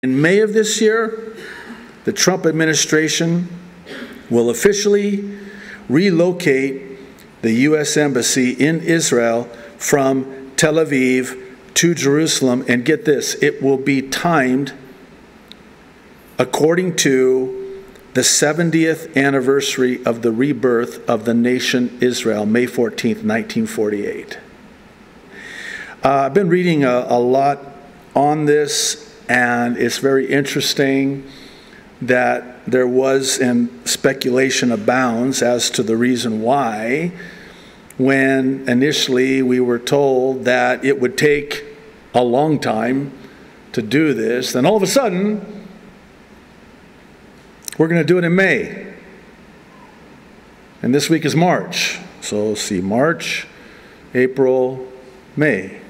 In May of this year, the Trump administration will officially relocate the U.S. Embassy in Israel from Tel Aviv to Jerusalem. And get this, it will be timed according to the 70th anniversary of the rebirth of the nation Israel, May 14th, 1948. I've been reading a lot on this, and it's very interesting that there was, and speculation abounds as to the reason why, when initially we were told that it would take a long time to do this, then all of a sudden, we're going to do it in May. And this week is March. So see, March, April, May.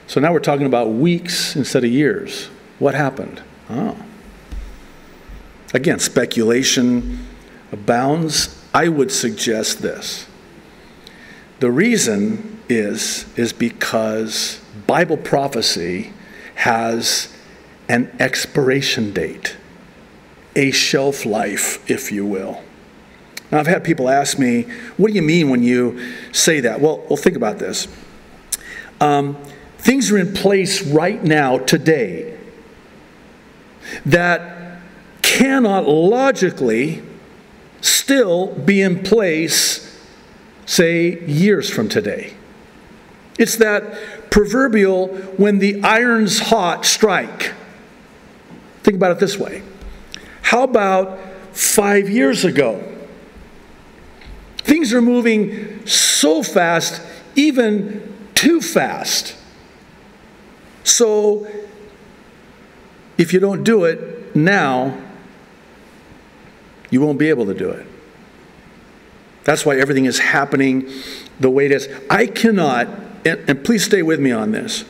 So now we're talking about weeks instead of years. What happened? Oh. Again, speculation abounds. I would suggest this. The reason is because Bible prophecy has an expiration date, a shelf life, if you will. Now, I've had people ask me, what do you mean when you say that? Well, think about this. Things are in place right now, today, that cannot logically still be in place, say, years from today. It's that proverbial, when the iron's hot, strike. Think about it this way. How about 5 years ago? Things are moving so fast, even too fast. So, if you don't do it now, you won't be able to do it. That's why everything is happening the way it is. I cannot, and please stay with me on this,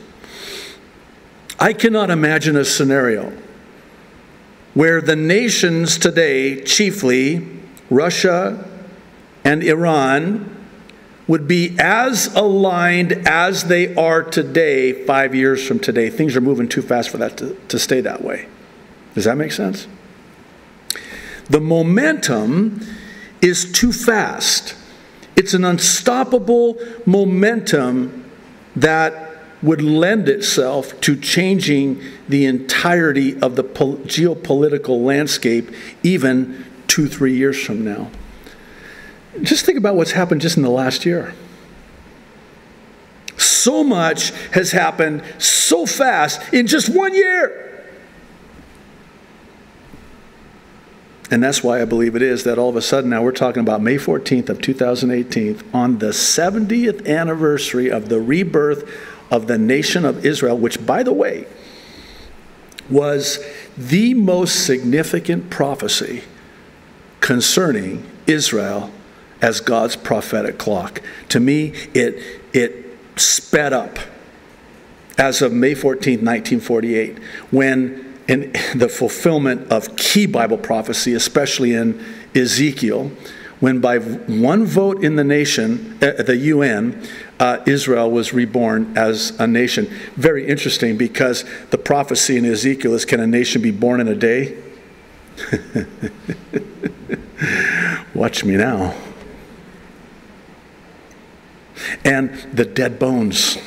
I cannot imagine a scenario where the nations today, chiefly Russia and Iran, would be as aligned as they are today 5 years from today. Things are moving too fast for that to stay that way. Does that make sense? The momentum is too fast. It's an unstoppable momentum that would lend itself to changing the entirety of the geopolitical landscape even 2-3 years from now. Just think about what's happened just in the last year. So much has happened so fast in just 1 year. And that's why I believe it is that all of a sudden now we're talking about May 14th of 2018 on the 70th anniversary of the rebirth of the nation of Israel, which, by the way, was the most significant prophecy concerning Israel as God's prophetic clock. To me, it sped up as of May 14th, 1948, when in the fulfillment of key Bible prophecy, especially in Ezekiel, when by one vote in the nation, the UN, Israel was reborn as a nation. Very interesting, because the prophecy in Ezekiel is, can a nation be born in a day? Watch me now. And the dead bones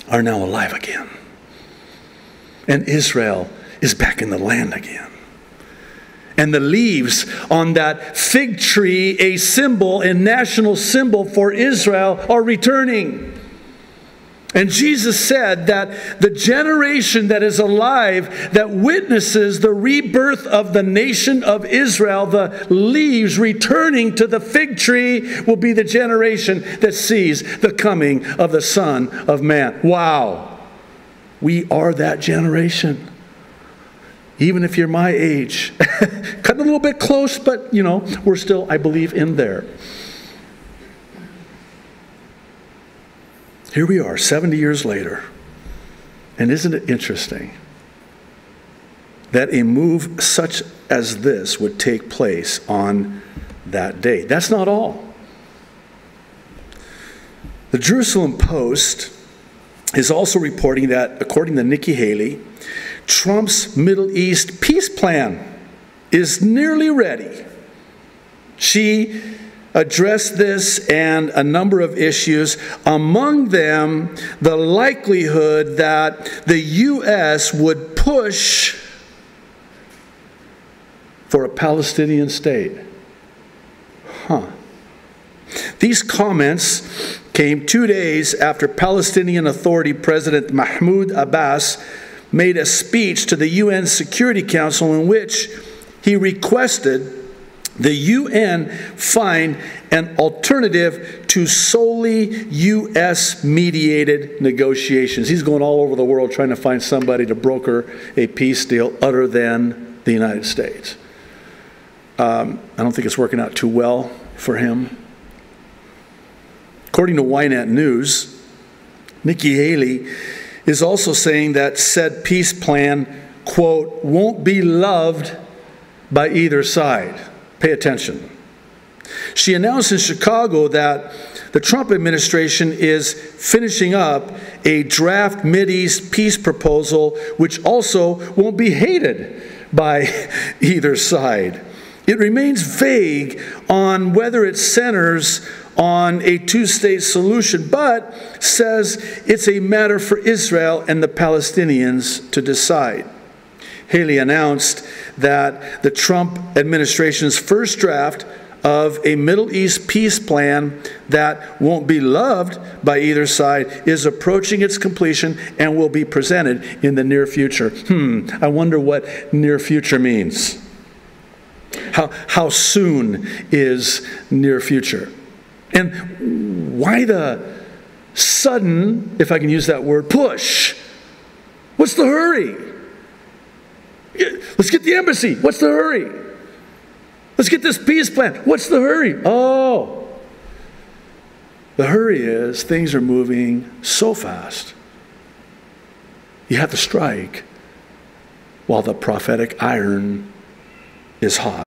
are now alive again. And Israel is back in the land again. And the leaves on that fig tree, a symbol and national symbol for Israel, are returning. And Jesus said that the generation that is alive, that witnesses the rebirth of the nation of Israel, the leaves returning to the fig tree, will be the generation that sees the coming of the Son of Man. Wow. We are that generation. Even if you're my age. Cutting a little bit close, but, you know, we're still, I believe, in there. Here we are, 70 years later. And isn't it interesting that a move such as this would take place on that day? That's not all. The Jerusalem Post is also reporting that, according to Nikki Haley, Trump's Middle East peace plan is nearly ready. She addressed this and a number of issues, among them the likelihood that the U.S. would push for a Palestinian state. These comments came 2 days after Palestinian Authority President Mahmoud Abbas made a speech to the UN Security Council in which he requested the UN find an alternative to solely U.S.-mediated negotiations. He's going all over the world trying to find somebody to broker a peace deal other than the United States. I don't think it's working out too well for him. According to Ynet News, Nikki Haley is also saying that said peace plan, quote, won't be loved by either side. Pay attention. She announced in Chicago that the Trump administration is finishing up a draft Mideast peace proposal, which also won't be hated by either side. It remains vague on whether it centers on a two-state solution, but says it's a matter for Israel and the Palestinians to decide. Haley announced that the Trump administration's first draft of a Middle East peace plan that won't be loved by either side is approaching its completion and will be presented in the near future. I wonder what near future means. How soon is near future? And why the sudden, if I can use that word, push? What's the hurry? Let's get the embassy. What's the hurry? Let's get this peace plan. What's the hurry? Oh, the hurry is things are moving so fast. You have to strike while the prophetic iron is hot.